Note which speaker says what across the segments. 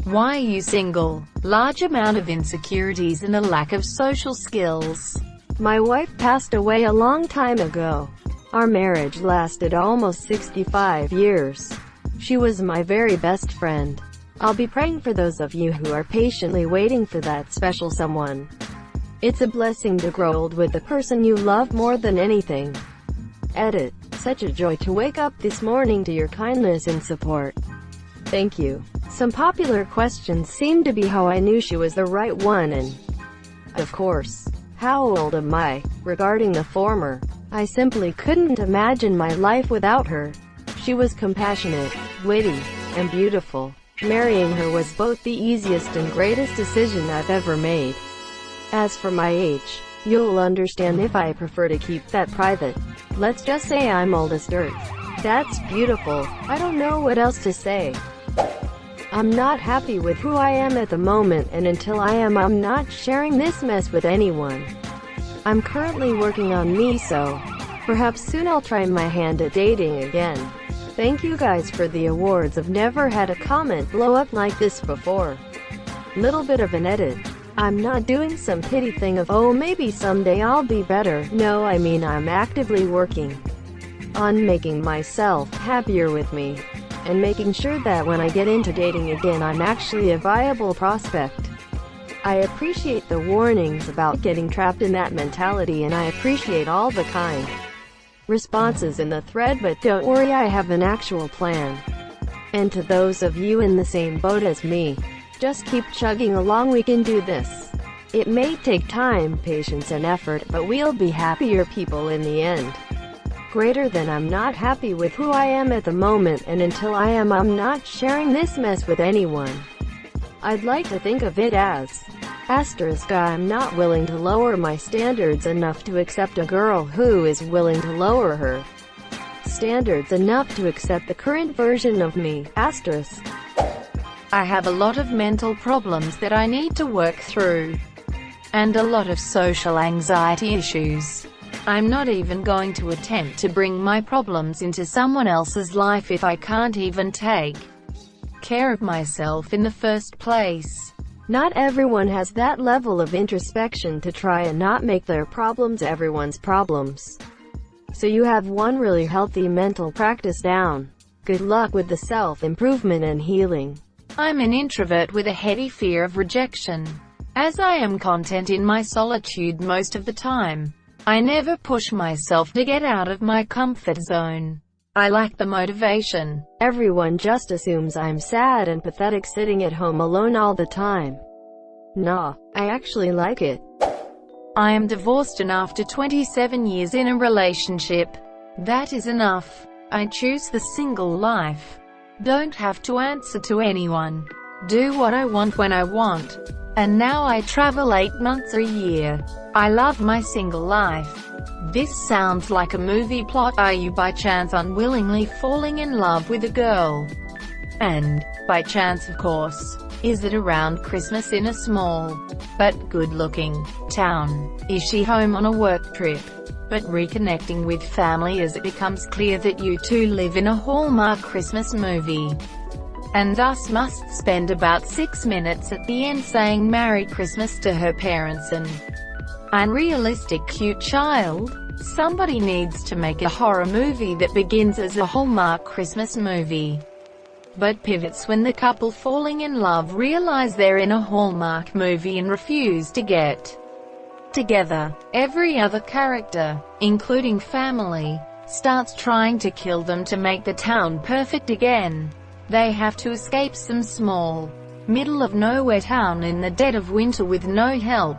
Speaker 1: Why are you single? Large amount of insecurities and a lack of social skills.
Speaker 2: My wife passed away a long time ago. Our marriage lasted almost 65 years. She was my very best friend. I'll be praying for those of you who are patiently waiting for that special someone. It's a blessing to grow old with the person you love more than anything. Edit. Such a joy to wake up this morning to your kindness and support. Thank you. Some popular questions seem to be how I knew she was the right one and, of course, how old am I? Regarding the former, I simply couldn't imagine my life without her. She was compassionate, witty, and beautiful. Marrying her was both the easiest and greatest decision I've ever made. As for my age, you'll understand if I prefer to keep that private. Let's just say I'm old as dirt. That's beautiful. I don't know what else to say. I'm not happy with who I am at the moment, and until I am, I'm not sharing this mess with anyone. I'm currently working on me, so perhaps soon I'll try my hand at dating again. Thank you guys for the awards. I've never had a comment blow up like this before. Little bit of an edit. I'm not doing some pity thing of, oh maybe someday I'll be better. No, I mean I'm actively working on making myself happier with me, and making sure that when I get into dating again I'm actually a viable prospect. I appreciate the warnings about getting trapped in that mentality, and I appreciate all the kind responses in the thread, but don't worry, I have an actual plan. And to those of you in the same boat as me, just keep chugging along, we can do this. It may take time, patience and effort, but we'll be happier people in the end. Greater than I'm not happy with who I am at the moment, and until I am, I'm not sharing this mess with anyone. I'd like to think of it as I'm not willing to lower my standards enough to accept a girl who is willing to lower her standards enough to accept the current version of me.
Speaker 1: I have a lot of mental problems that I need to work through, and a lot of social anxiety issues. I'm not even going to attempt to bring my problems into someone else's life if I can't even take care of myself in the first place.
Speaker 2: Not everyone has that level of introspection to try and not make their problems everyone's problems. So you have one really healthy mental practice down. Good luck with the self-improvement and healing.
Speaker 1: I'm an introvert with a heady fear of rejection, as I am content in my solitude most of the time. I never push myself to get out of my comfort zone. I lack the motivation.
Speaker 2: Everyone just assumes I'm sad and pathetic sitting at home alone all the time. Nah, I actually like it.
Speaker 1: I am divorced and after 27 years in a relationship. That is enough. I choose the single life. Don't have to answer to anyone. Do what I want when I want. And now I travel 8 months a year. I love my single life. This sounds like a movie plot. Are you by chance unwillingly falling in love with a girl? And, by chance of course, is it around Christmas in a small, but good-looking, town? Is she home on a work trip, but reconnecting with family as it becomes clear that you two live in a Hallmark Christmas movie, and thus must spend about 6 minutes at the end saying Merry Christmas to her parents and unrealistic cute child? Somebody needs to make a horror movie that begins as a Hallmark Christmas movie, but pivots when the couple falling in love realize they're in a Hallmark movie and refuse to get together. Every other character, including family, starts trying to kill them to make the town perfect again. They have to escape some small, middle-of-nowhere town in the dead of winter with no help.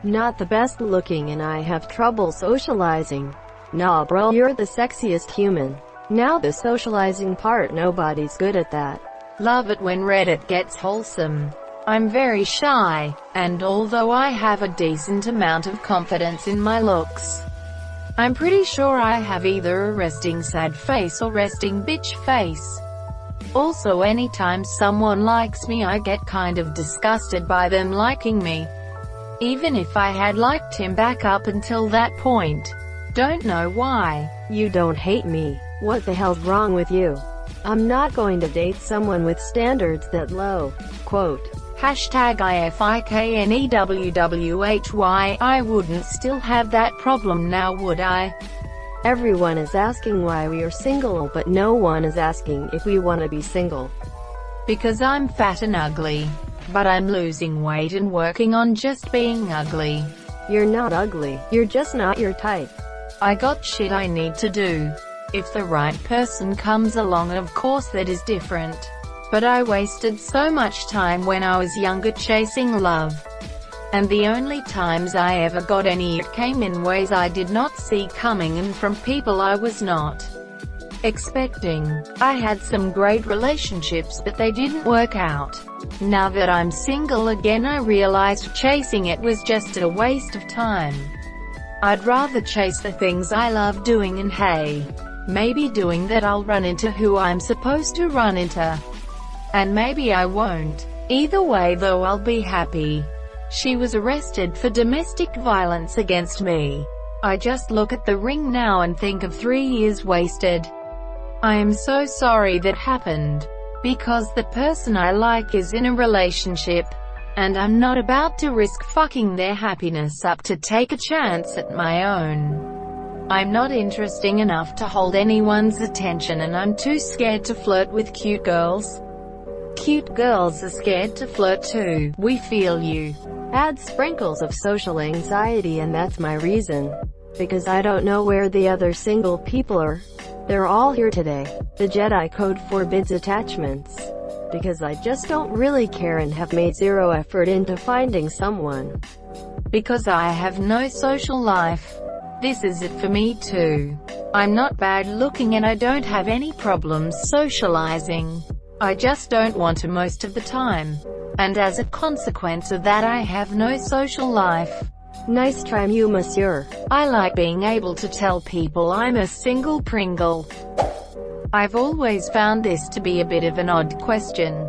Speaker 2: Not the best looking and I have trouble socializing. Nah bro, you're the sexiest human. Now the socializing part, nobody's good at that.
Speaker 1: Love it when Reddit gets wholesome. I'm very shy, and although I have a decent amount of confidence in my looks, I'm pretty sure I have either a resting sad face or resting bitch face. Also, anytime someone likes me I get kind of disgusted by them liking me, even if I had liked him back up until that point. Don't know why.
Speaker 2: You don't hate me. What the hell's wrong with you? I'm not going to date someone with standards that low. Quote.
Speaker 1: Hashtag IFIKNEWWHY. I wouldn't still have that problem now, would I?
Speaker 2: Everyone is asking why we are single, but no one is asking if we want to be single.
Speaker 1: Because I'm fat and ugly. But I'm losing weight and working on just being ugly.
Speaker 2: You're not ugly, you're just not your type.
Speaker 1: I got shit I need to do. If the right person comes along, of course that is different. But I wasted so much time when I was younger chasing love. And the only times I ever got any, it came in ways I did not see coming and from people I was not expecting. I had some great relationships, but they didn't work out. Now that I'm single again, I realized chasing it was just a waste of time. I'd rather chase the things I love doing, and hey, maybe doing that I'll run into who I'm supposed to run into. And maybe I won't. Either way though, I'll be happy. She was arrested for domestic violence against me. I just look at the ring now and think of 3 years wasted. I am so sorry that happened. Because the person I like is in a relationship. And I'm not about to risk fucking their happiness up to take a chance at my own. I'm not interesting enough to hold anyone's attention, and I'm too scared to flirt with cute girls. Cute girls are scared to flirt too. We feel you.
Speaker 2: Add sprinkles of social anxiety, and that's my reason. Because I don't know where the other single people are. They're all here today. The Jedi Code forbids attachments. Because I just don't really care and have made zero effort into finding someone.
Speaker 1: Because I have no social life. This is it for me too. I'm not bad looking and I don't have any problems socializing. I just don't want to most of the time. And as a consequence of that, I have no social life.
Speaker 2: Nice try, you monsieur.
Speaker 1: I like being able to tell people I'm a single Pringle. I've always found this to be a bit of an odd question.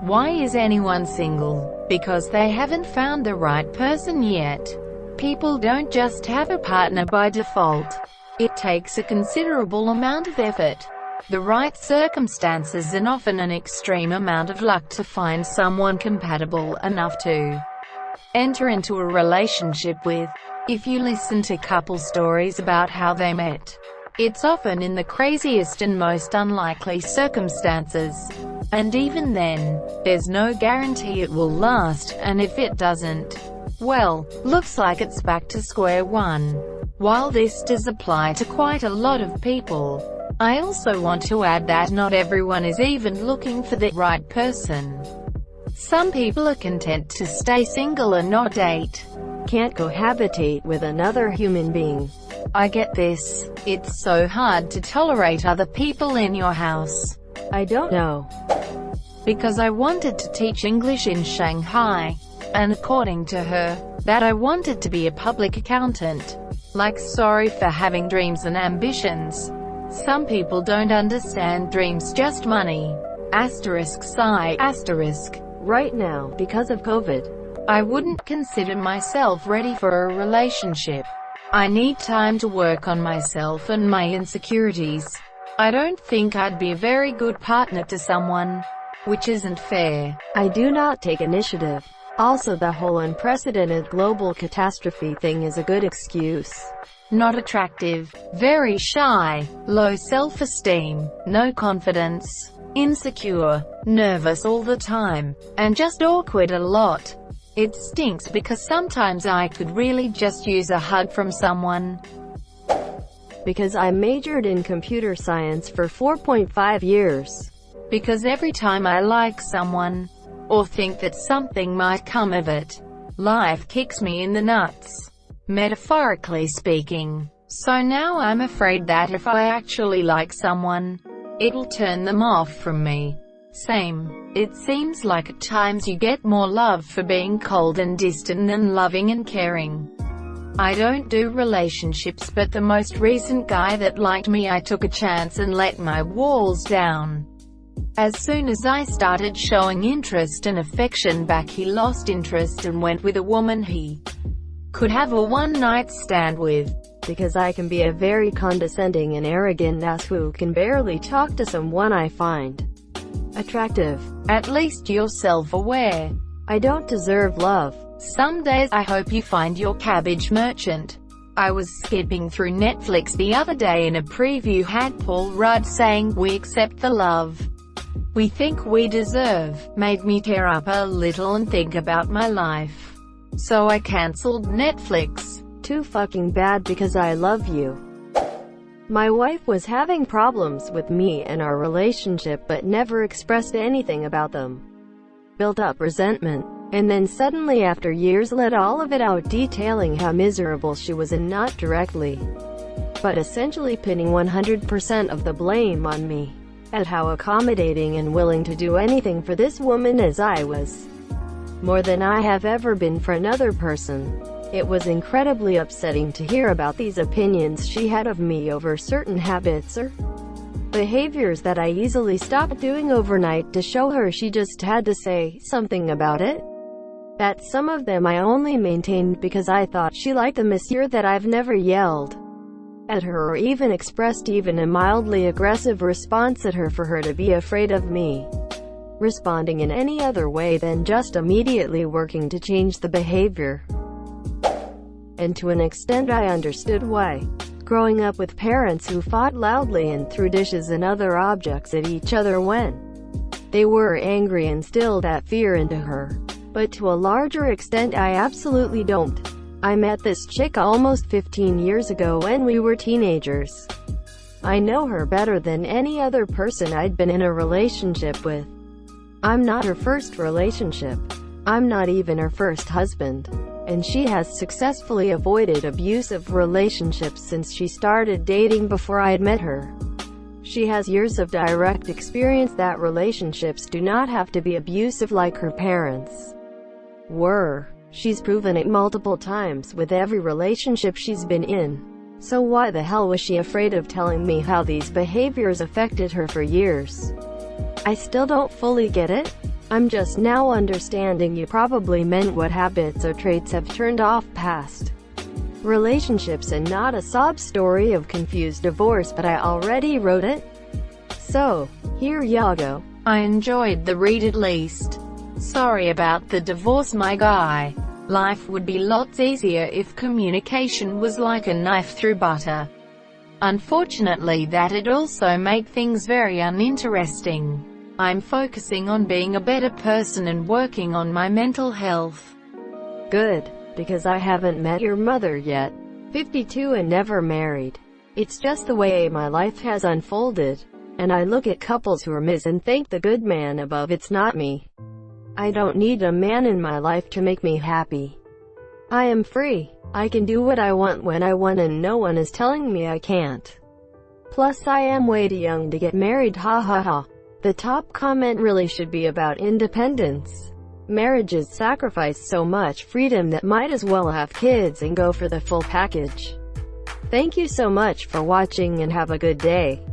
Speaker 1: Why is anyone single? Because they haven't found the right person yet. People don't just have a partner by default. It takes a considerable amount of effort, the right circumstances, and often an extreme amount of luck to find someone compatible enough to enter into a relationship with. If you listen to couple stories about how they met, it's often in the craziest and most unlikely circumstances. And even then, there's no guarantee it will last, and if it doesn't, well, looks like it's back to square one. While this does apply to quite a lot of people, I also want to add that not everyone is even looking for the right person. Some people are content to stay single and not date.
Speaker 2: Can't cohabitate with another human being.
Speaker 1: I get this. It's so hard to tolerate other people in your house.
Speaker 2: I don't know.
Speaker 1: Because I wanted to teach English in Shanghai. And according to her, that I wanted to be a public accountant. Like, sorry for having dreams and ambitions. Some people don't understand dreams, just money. Asterisk sigh, asterisk.
Speaker 2: Right now, because of COVID,
Speaker 1: I wouldn't consider myself ready for a relationship. I need time to work on myself and my insecurities. I don't think I'd be a very good partner to someone. Which isn't fair.
Speaker 2: I do not take initiative. Also, the whole unprecedented global catastrophe thing is a good excuse.
Speaker 1: Not attractive, very shy, low self-esteem, no confidence, insecure, nervous all the time, and just awkward a lot. It stinks because sometimes I could really just use a hug from someone.
Speaker 2: Because I majored in computer science for 4.5 years.
Speaker 1: Because every time I like someone, or think that something might come of it, life kicks me in the nuts. Metaphorically speaking. So now I'm afraid that if I actually like someone, it'll turn them off from me. Same. It seems like at times you get more love for being cold and distant than loving and caring. I don't do relationships, but the most recent guy that liked me, I took a chance and let my walls down. As soon as I started showing interest and affection back, he lost interest and went with a woman he could have a one-night stand with.
Speaker 2: because I can be a very condescending and arrogant ass who can barely talk to someone I find attractive.
Speaker 1: At least you're self-aware.
Speaker 2: I don't deserve love.
Speaker 1: Some days I hope you find your cabbage merchant. I was skipping through Netflix the other day and a preview had Paul Rudd saying, "We accept the love we think we deserve." Made me tear up a little and think about my life. So I cancelled Netflix.
Speaker 2: Too fucking bad because I love you. My wife was having problems with me and our relationship but never expressed anything about them. Built up resentment. And then suddenly after years let all of it out, detailing how miserable she was, and not directly, but essentially pinning 100% of the blame on me. At how accommodating and willing to do anything for this woman as I was. More than I have ever been for another person. It was incredibly upsetting to hear about these opinions she had of me over certain habits or behaviors that I easily stopped doing overnight to show her she just had to say something about it. That some of them I only maintained because I thought she liked the monsieur, that I've never yelled at her or even expressed even a mildly aggressive response at her for her to be afraid of me responding in any other way than just immediately working to change the behavior. And to an extent I understood why. Growing up with parents who fought loudly and threw dishes and other objects at each other when they were angry, instilled that fear into her. But to a larger extent I absolutely don't. I met this chick almost 15 years ago when we were teenagers. I know her better than any other person I'd been in a relationship with. I'm not her first relationship. I'm not even her first husband. And she has successfully avoided abusive relationships since she started dating before I had met her. She has years of direct experience that relationships do not have to be abusive like her parents were. She's proven it multiple times with every relationship she's been in. So why the hell was she afraid of telling me how these behaviors affected her for years? I still don't fully get it. I'm just now understanding you probably meant what habits or traits have turned off past relationships and not a sob story of confused divorce, but I already wrote it. So, here ya go.
Speaker 1: I enjoyed the read at least. Sorry about the divorce, my guy. Life would be lots easier if communication was like a knife through butter. Unfortunately, that'd also make things very uninteresting. I'm focusing on being a better person and working on my mental health.
Speaker 2: Good, because I haven't met your mother yet. 52 and never married. It's just the way my life has unfolded. And I look at couples who are mis and thank the good man above it's not me. I don't need a man in my life to make me happy. I am free. I can do what I want when I want and no one is telling me I can't. Plus I am way too young to get married, ha ha ha. The top comment really should be about independence. Marriages sacrifice so much freedom that might as well have kids and go for the full package. Thank you so much for watching and have a good day.